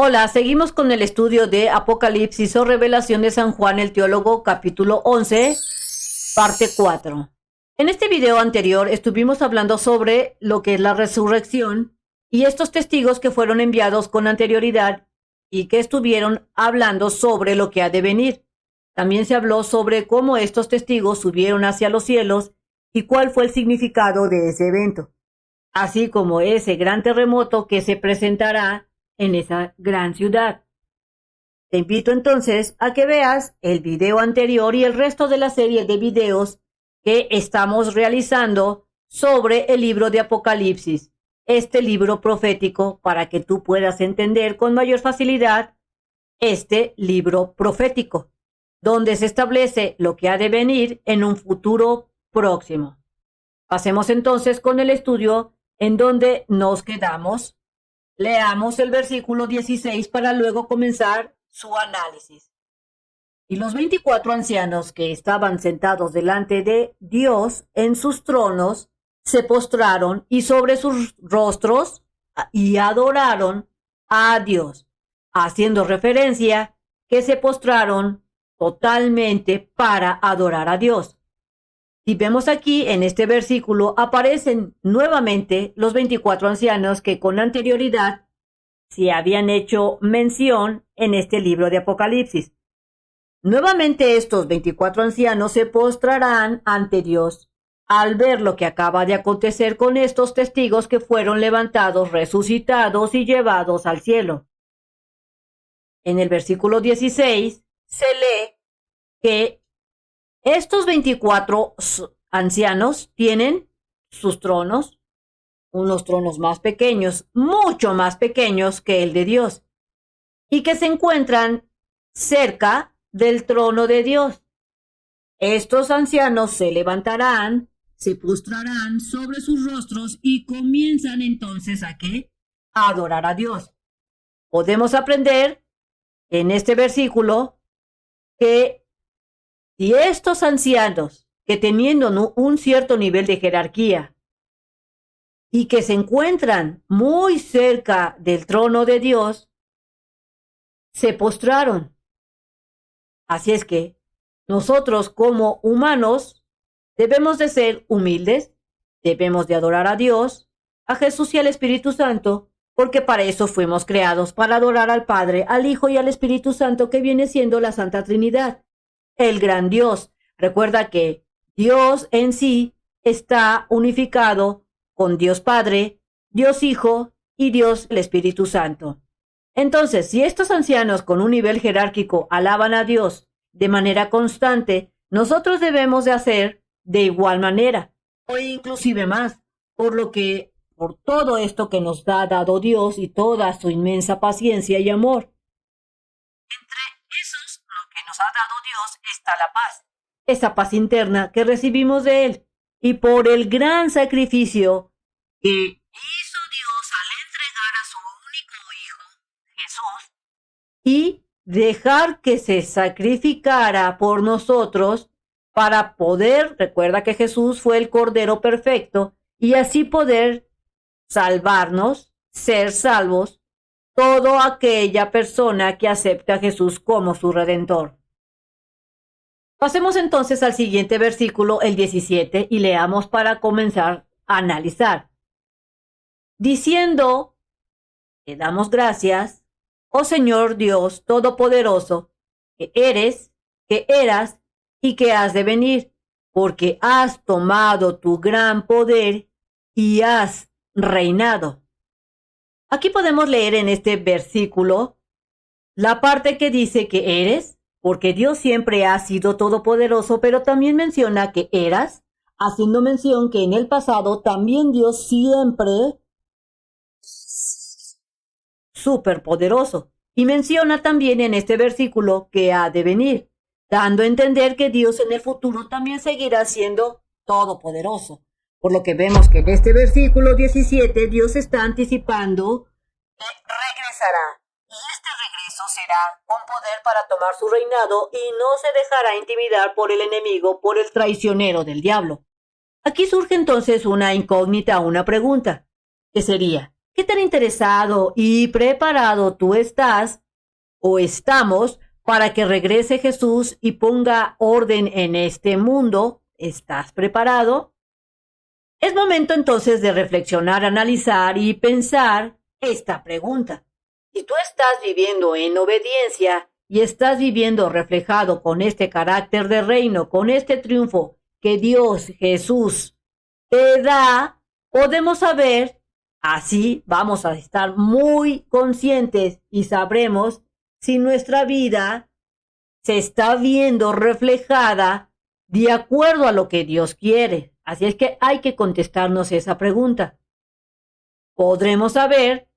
Hola, seguimos con el estudio de Apocalipsis o Revelación de San Juan el Teólogo, capítulo 11, parte 4. En este video anterior estuvimos hablando sobre lo que es la resurrección y estos testigos que fueron enviados con anterioridad y que estuvieron hablando sobre lo que ha de venir. También se habló sobre cómo estos testigos subieron hacia los cielos y cuál fue el significado de ese evento, así como ese gran terremoto que se presentará en esa gran ciudad. Te invito entonces a que veas el video anterior y el resto de la serie de videos que estamos realizando sobre el libro de Apocalipsis, este libro profético, para que tú puedas entender con mayor facilidad este libro profético, donde se establece lo que ha de venir en un futuro próximo. Pasemos entonces con el estudio en donde nos quedamos. Leamos el versículo 16 para luego comenzar su análisis. Y los 24 ancianos que estaban sentados delante de Dios en sus tronos se postraron y sobre sus rostros y adoraron a Dios, haciendo referencia que se postraron totalmente para adorar a Dios. Y vemos aquí en este versículo aparecen nuevamente los 24 ancianos que con anterioridad se habían hecho mención en este libro de Apocalipsis. Nuevamente estos 24 ancianos se postrarán ante Dios al ver lo que acaba de acontecer con estos testigos que fueron levantados, resucitados y llevados al cielo. En el versículo 16 se lee que estos 24 ancianos tienen sus tronos, unos tronos más pequeños, mucho más pequeños que el de Dios, y que se encuentran cerca del trono de Dios. Estos ancianos se levantarán, se postrarán sobre sus rostros y comienzan entonces ¿a qué? A adorar a Dios. Podemos aprender en este versículo que si estos ancianos, que teniendo un cierto nivel de jerarquía y que se encuentran muy cerca del trono de Dios, se postraron. Así es que nosotros como humanos debemos de ser humildes, debemos de adorar a Dios, a Jesús y al Espíritu Santo, porque para eso fuimos creados, para adorar al Padre, al Hijo y al Espíritu Santo, que viene siendo la Santa Trinidad, el gran Dios. Recuerda que Dios en sí está unificado con Dios Padre, Dios Hijo y Dios el Espíritu Santo. Entonces, si estos ancianos con un nivel jerárquico alaban a Dios de manera constante, nosotros debemos de hacer de igual manera, o inclusive más, por todo esto que nos ha dado Dios y toda su inmensa paciencia y amor. Entre esos, lo que nos ha dado Dios está la paz, esa paz interna que recibimos de Él, y por el gran sacrificio que hizo Dios al entregar a su único Hijo, Jesús, y dejar que se sacrificara por nosotros para poder, recuerda que Jesús fue el Cordero perfecto, y así poder salvarnos, ser salvos, toda aquella persona que acepta a Jesús como su Redentor. Pasemos entonces al siguiente versículo, el 17, y leamos para comenzar a analizar. Diciendo, te damos gracias, oh Señor Dios Todopoderoso, que eres, que eras y que has de venir, porque has tomado tu gran poder y has reinado. Aquí podemos leer en este versículo la parte que dice que eres, porque Dios siempre ha sido todopoderoso, pero también menciona que eras, haciendo mención que en el pasado también Dios siempre superpoderoso. Y menciona también en este versículo que ha de venir, dando a entender que Dios en el futuro también seguirá siendo todopoderoso. Por lo que vemos que en este versículo 17 Dios está anticipando que regresará. Y este regreso será con poder para tomar su reinado y no se dejará intimidar por el enemigo, por el traicionero del diablo. Aquí surge entonces una incógnita, una pregunta, que sería, ¿Qué tan interesado y preparado tú estás o estamos para que regrese Jesús y ponga orden en este mundo? ¿Estás preparado? Es momento entonces de reflexionar, analizar y pensar esta pregunta. Si tú estás viviendo en obediencia y estás viviendo reflejado con este carácter de reino, con este triunfo que Dios, Jesús, te da, podemos saber, así vamos a estar muy conscientes y sabremos si nuestra vida se está viendo reflejada de acuerdo a lo que Dios quiere. Así es que hay que contestarnos esa pregunta. Podremos saber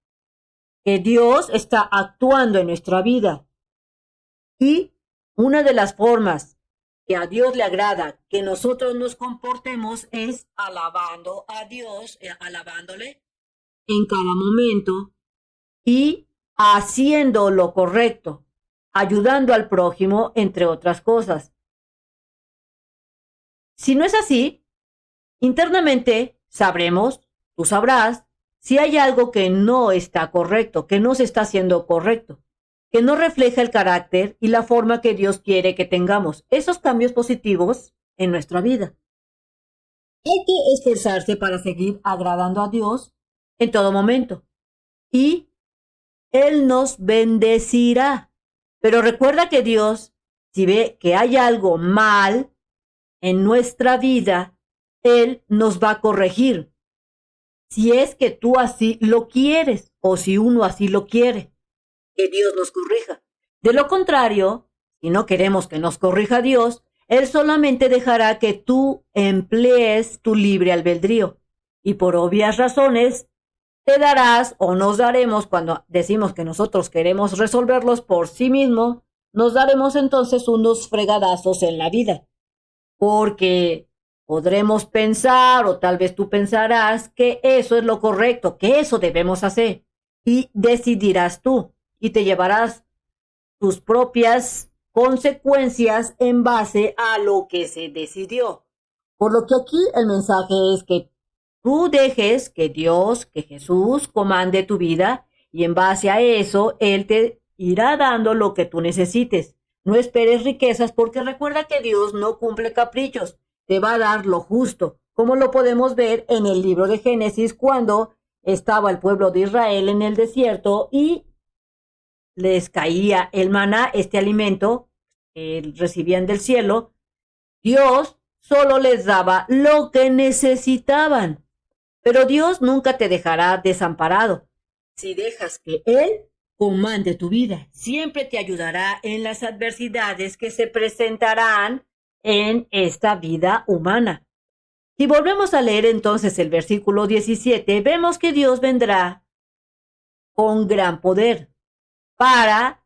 que Dios está actuando en nuestra vida. Y una de las formas que a Dios le agrada que nosotros nos comportemos es alabando a Dios, alabándole en cada momento y haciendo lo correcto, ayudando al prójimo, entre otras cosas. Si no es así, internamente sabremos, tú sabrás, si hay algo que no está correcto, que no se está haciendo correcto, que no refleja el carácter y la forma que Dios quiere que tengamos esos cambios positivos en nuestra vida. Hay que esforzarse para seguir agradando a Dios en todo momento y Él nos bendecirá. Pero recuerda que Dios, si ve que hay algo mal en nuestra vida, Él nos va a corregir. Si es que tú así lo quieres o si uno así lo quiere, que Dios nos corrija. De lo contrario, si no queremos que nos corrija Dios, Él solamente dejará que tú emplees tu libre albedrío. Y por obvias razones, te darás o nos daremos, cuando decimos que nosotros queremos resolverlos por sí mismo, nos daremos entonces unos fregadazos en la vida. Porque podremos pensar, o tal vez tú pensarás, que eso es lo correcto, que eso debemos hacer. Y decidirás tú, y te llevarás tus propias consecuencias en base a lo que se decidió. Por lo que aquí el mensaje es que tú dejes que Dios, que Jesús comande tu vida, y en base a eso, Él te irá dando lo que tú necesites. No esperes riquezas, porque recuerda que Dios no cumple caprichos. Te va a dar lo justo, como lo podemos ver en el libro de Génesis, cuando estaba el pueblo de Israel en el desierto y les caía el maná, este alimento que recibían del cielo. Dios solo les daba lo que necesitaban. Pero Dios nunca te dejará desamparado. Si dejas que Él comande tu vida, siempre te ayudará en las adversidades que se presentarán en esta vida humana. Si volvemos a leer entonces el versículo 17, vemos que Dios vendrá con gran poder para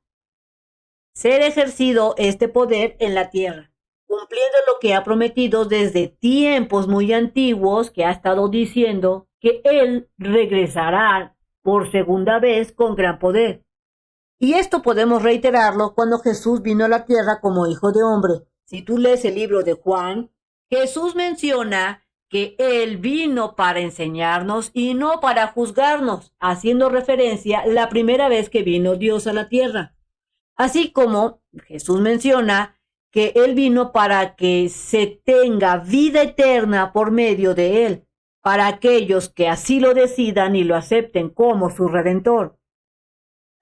ser ejercido este poder en la tierra, cumpliendo lo que ha prometido desde tiempos muy antiguos, que ha estado diciendo que Él regresará por segunda vez con gran poder. Y esto podemos reiterarlo cuando Jesús vino a la tierra como hijo de hombre. Si tú lees el libro de Juan, Jesús menciona que Él vino para enseñarnos y no para juzgarnos, haciendo referencia a la primera vez que vino Dios a la tierra. Así como Jesús menciona que Él vino para que se tenga vida eterna por medio de Él, para aquellos que así lo decidan y lo acepten como su Redentor.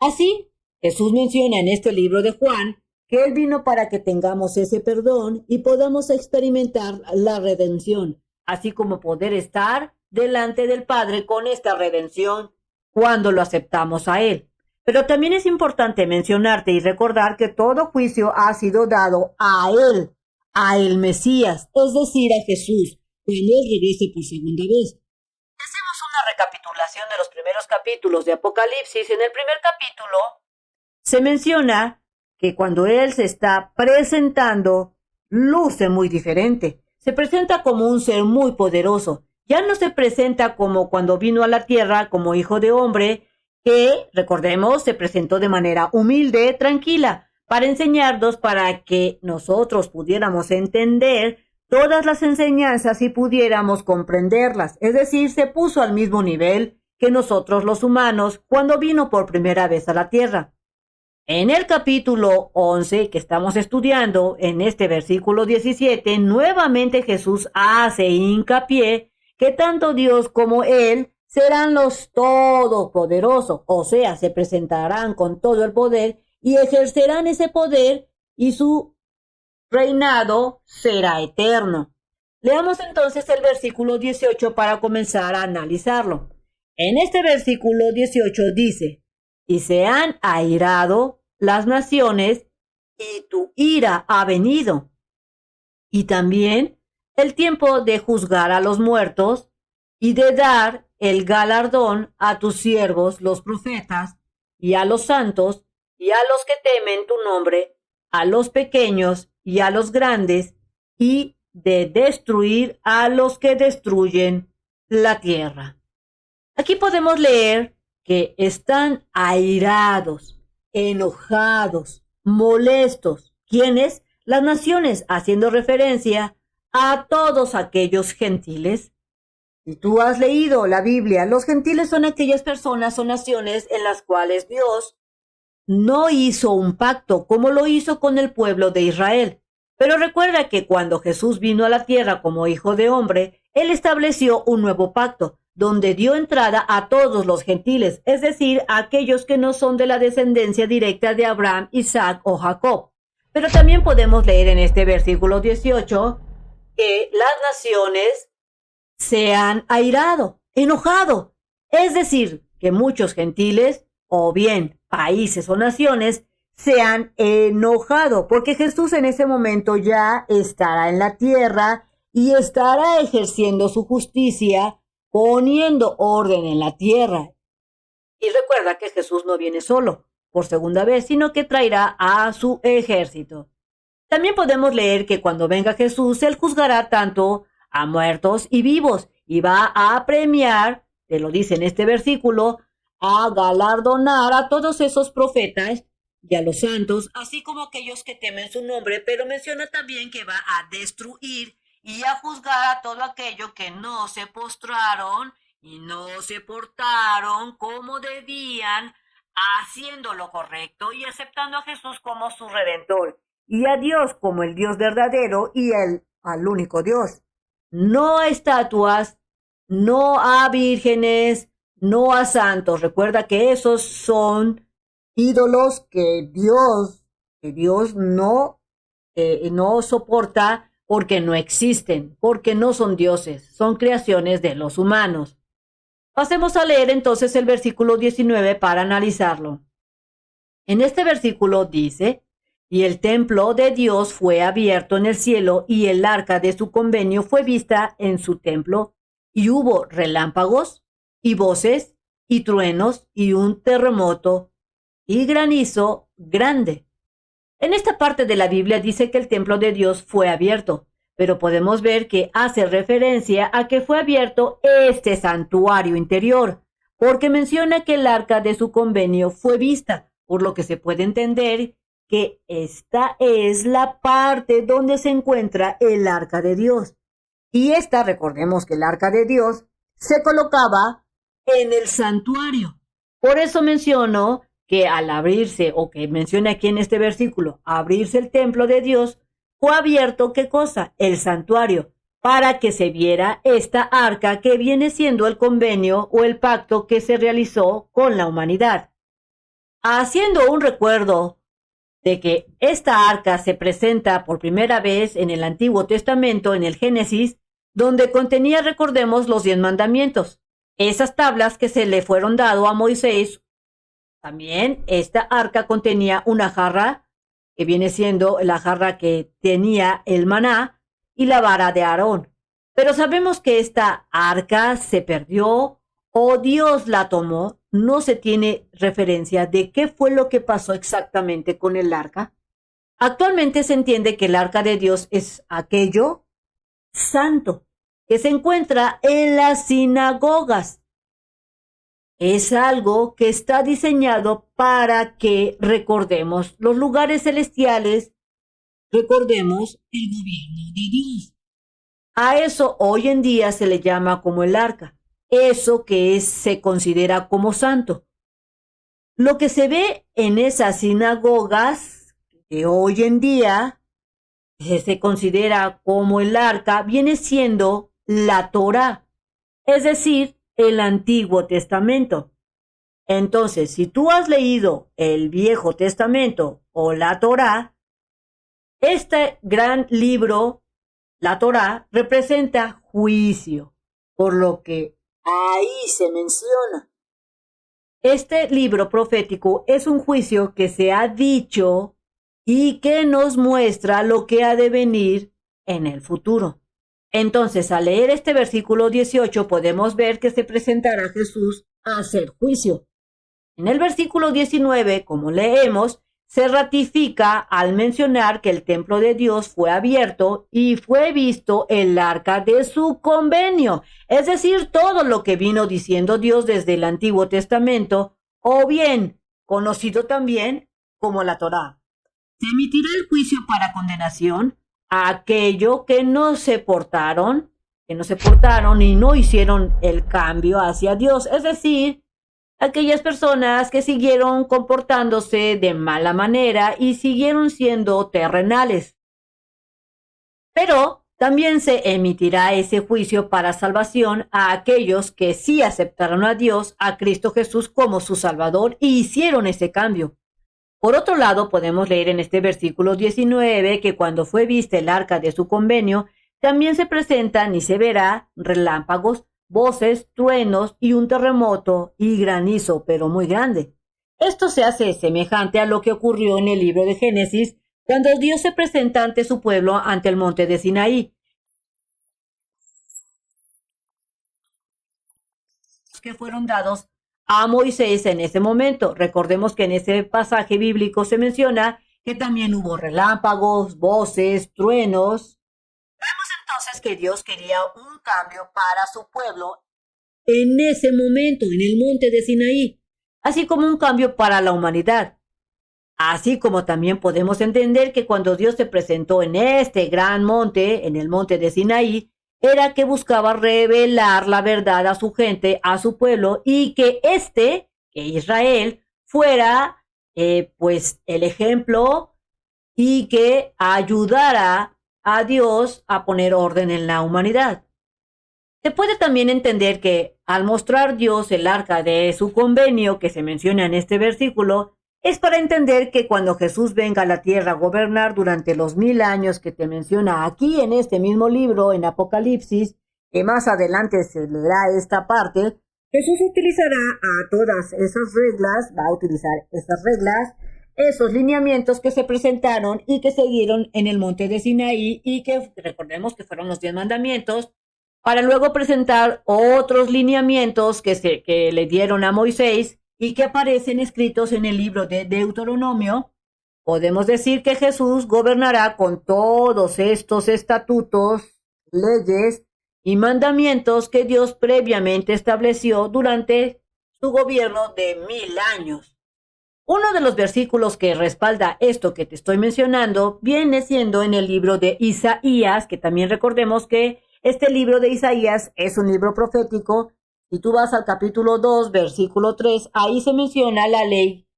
Así, Jesús menciona en este libro de Juan que Él vino para que tengamos ese perdón y podamos experimentar la redención, así como poder estar delante del Padre con esta redención cuando lo aceptamos a Él. Pero también es importante mencionarte y recordar que todo juicio ha sido dado a Él, a el Mesías, es decir, a Jesús, cuando Él regrese por segunda vez. Hacemos una recapitulación de los primeros capítulos de Apocalipsis. En el primer capítulo se menciona que cuando Él se está presentando, luce muy diferente. Se presenta como un ser muy poderoso. Ya no se presenta como cuando vino a la tierra como hijo de hombre, que, recordemos, se presentó de manera humilde, tranquila, para enseñarnos, para que nosotros pudiéramos entender todas las enseñanzas y pudiéramos comprenderlas. Es decir, se puso al mismo nivel que nosotros los humanos cuando vino por primera vez a la tierra. En el capítulo 11 que estamos estudiando, en este versículo 17, nuevamente Jesús hace hincapié que tanto Dios como Él serán los todopoderosos, o sea, se presentarán con todo el poder y ejercerán ese poder y su reinado será eterno. Leamos entonces el versículo 18 para comenzar a analizarlo. En este versículo 18 dice: y se han airado las naciones, y tu ira ha venido. Y también el tiempo de juzgar a los muertos, y de dar el galardón a tus siervos, los profetas, y a los santos, y a los que temen tu nombre, a los pequeños y a los grandes, y de destruir a los que destruyen la tierra. Aquí podemos leer que están airados, enojados, molestos. ¿Quiénes? Las naciones, haciendo referencia a todos aquellos gentiles. Si tú has leído la Biblia, los gentiles son aquellas personas o naciones en las cuales Dios no hizo un pacto como lo hizo con el pueblo de Israel. Pero recuerda que cuando Jesús vino a la tierra como hijo de hombre, Él estableció un nuevo pacto, donde dio entrada a todos los gentiles, es decir, a aquellos que no son de la descendencia directa de Abraham, Isaac o Jacob. Pero también podemos leer en este versículo 18 que las naciones se han airado, enojado. Es decir, que muchos gentiles, o bien países o naciones, se han enojado, porque Jesús en ese momento ya estará en la tierra y estará ejerciendo su justicia, poniendo orden en la tierra. Y recuerda que Jesús no viene solo por segunda vez, sino que traerá a su ejército. También podemos leer que cuando venga Jesús, Él juzgará tanto a muertos y vivos, y va a premiar, te lo dice en este versículo, a galardonar a todos esos profetas y a los santos, así como aquellos que temen su nombre, pero menciona también que va a destruir y a juzgar a todo aquello que no se postraron y no se portaron como debían, haciendo lo correcto y aceptando a Jesús como su redentor y a Dios como el Dios verdadero y al único Dios. No a estatuas, no a vírgenes, no a santos. Recuerda que esos son ídolos que Dios no soporta, porque no existen, porque no son dioses, son creaciones de los humanos. Pasemos a leer entonces el versículo 19 para analizarlo. En este versículo dice: y el templo de Dios fue abierto en el cielo, y el arca de su convenio fue vista en su templo, y hubo relámpagos, y voces, y truenos, y un terremoto, y granizo grande. En esta parte de la Biblia dice que el templo de Dios fue abierto, pero podemos ver que hace referencia a que fue abierto este santuario interior, porque menciona que el arca de su convenio fue vista, por lo que se puede entender que esta es la parte donde se encuentra el arca de Dios. Y esta, recordemos que el arca de Dios se colocaba en el santuario. Por eso menciono que al abrirse, o que menciona aquí en este versículo, abrirse el templo de Dios, fue abierto, ¿qué cosa? El santuario, para que se viera esta arca que viene siendo el convenio o el pacto que se realizó con la humanidad. Haciendo un recuerdo de que esta arca se presenta por primera vez en el Antiguo Testamento, en el Génesis, donde contenía, recordemos, los 10 mandamientos. Esas tablas que se le fueron dado a Moisés. También esta arca contenía una jarra, que viene siendo la jarra que tenía el maná, y la vara de Aarón. Pero sabemos que esta arca se perdió o Dios la tomó. No se tiene referencia de qué fue lo que pasó exactamente con el arca. Actualmente se entiende que el arca de Dios es aquello santo que se encuentra en las sinagogas. Es algo que está diseñado para que recordemos los lugares celestiales, recordemos el gobierno de Dios. A eso hoy en día se le llama como el arca. eso que se considera como santo. Lo que se ve en esas sinagogas de hoy en día, que se considera como el arca, viene siendo la Torá, es decir, el Antiguo Testamento. Entonces, si tú has leído el Viejo Testamento o la Torá, este gran libro, la Torá, representa juicio, por lo que ahí se menciona. Este libro profético es un juicio que se ha dicho y que nos muestra lo que ha de venir en el futuro. Entonces, al leer este versículo 18, podemos ver que se presentará Jesús a hacer juicio. En el versículo 19, como leemos, se ratifica al mencionar que el templo de Dios fue abierto y fue visto el arca de su convenio, es decir, todo lo que vino diciendo Dios desde el Antiguo Testamento, o bien conocido también como la Torá. Se emitirá el juicio para condenación a aquello que no se portaron y no hicieron el cambio hacia Dios, es decir, aquellas personas que siguieron comportándose de mala manera y siguieron siendo terrenales. Pero también se emitirá ese juicio para salvación a aquellos que sí aceptaron a Dios, a Cristo Jesús como su Salvador y hicieron ese cambio. Por otro lado, podemos leer en este versículo 19 que cuando fue vista el arca de su convenio, también se presentan y se verá relámpagos, voces, truenos y un terremoto y granizo, pero muy grande. Esto se hace semejante a lo que ocurrió en el libro de Génesis, cuando Dios se presenta ante su pueblo ante el monte de Sinaí, que fueron dados a Moisés en ese momento. Recordemos que en ese pasaje bíblico se menciona que también hubo relámpagos, voces, truenos. Vemos entonces que Dios quería un cambio para su pueblo en ese momento, en el monte de Sinaí, así como un cambio para la humanidad. Así como también podemos entender que cuando Dios se presentó en este gran monte, en el monte de Sinaí, era que buscaba revelar la verdad a su gente, a su pueblo, y que que Israel, fuera pues el ejemplo y que ayudara a Dios a poner orden en la humanidad. Se puede también entender que al mostrar Dios el arca de su convenio que se menciona en este versículo, es para entender que cuando Jesús venga a la tierra a gobernar durante los 1000 años que te menciona aquí en este mismo libro, en Apocalipsis, que más adelante se leerá esta parte, Jesús utilizará a todas esas reglas, va a utilizar esas reglas, esos lineamientos que se presentaron y que se dieron en el monte de Sinaí y que recordemos que fueron los 10 mandamientos, para luego presentar otros lineamientos que le dieron a Moisés y que aparecen escritos en el libro de Deuteronomio. Podemos decir que Jesús gobernará con todos estos estatutos, leyes y mandamientos que Dios previamente estableció durante su gobierno de 1000 años. Uno de los versículos que respalda esto que te estoy mencionando viene siendo en el libro de Isaías, que también recordemos que este libro de Isaías es un libro profético. Si tú vas al capítulo 2, versículo 3, ahí se menciona la ley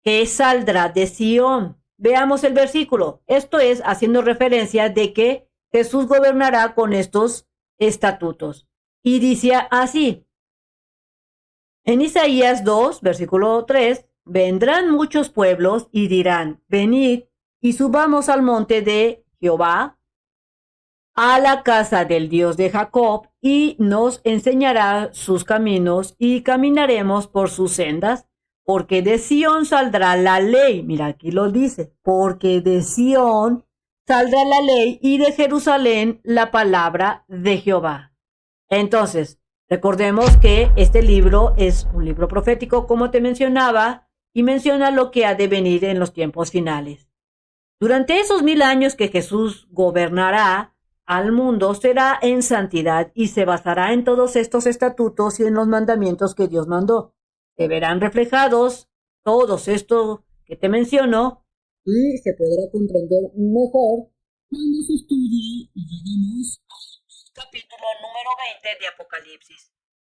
que saldrá de Sión. Veamos el versículo. Esto es haciendo referencia de que Jesús gobernará con estos estatutos. Y dice así, en Isaías 2, versículo 3, vendrán muchos pueblos y dirán, venid y subamos al monte de Jehová, a la casa del Dios de Jacob, y nos enseñará sus caminos y caminaremos por sus sendas, porque de Sión saldrá la ley. Mira, aquí lo dice, porque de Sión saldrá la ley y de Jerusalén la palabra de Jehová. Entonces, recordemos que este libro es un libro profético, como te mencionaba, y menciona lo que ha de venir en los tiempos finales. Durante esos 1000 años que Jesús gobernará al mundo, será en santidad y se basará en todos estos estatutos y en los mandamientos que Dios mandó. Se verán reflejados todos estos que te menciono y se podrá comprender mejor cuando se estudie y lleguemos al capítulo número 20 de Apocalipsis.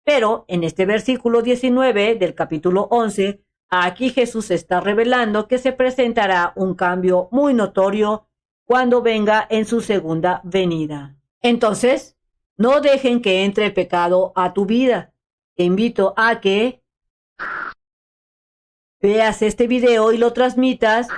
Pero en este versículo 19 del capítulo 11, aquí Jesús está revelando que se presentará un cambio muy notorio cuando venga en su segunda venida. Entonces, no dejen que entre el pecado a tu vida. Te invito a que veas este video y lo transmitas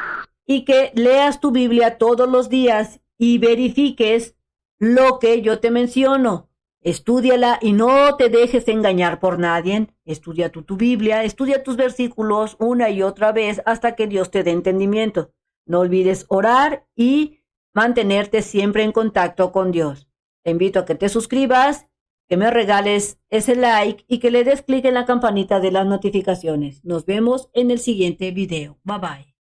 y que leas tu Biblia todos los días y verifiques lo que yo te menciono. Estúdiala y no te dejes engañar por nadie. Estudia tu Biblia, estudia tus versículos una y otra vez hasta que Dios te dé entendimiento. No olvides orar y mantenerte siempre en contacto con Dios. Te invito a que te suscribas, que me regales ese like y que le des clic en la campanita de las notificaciones. Nos vemos en el siguiente video. Bye bye.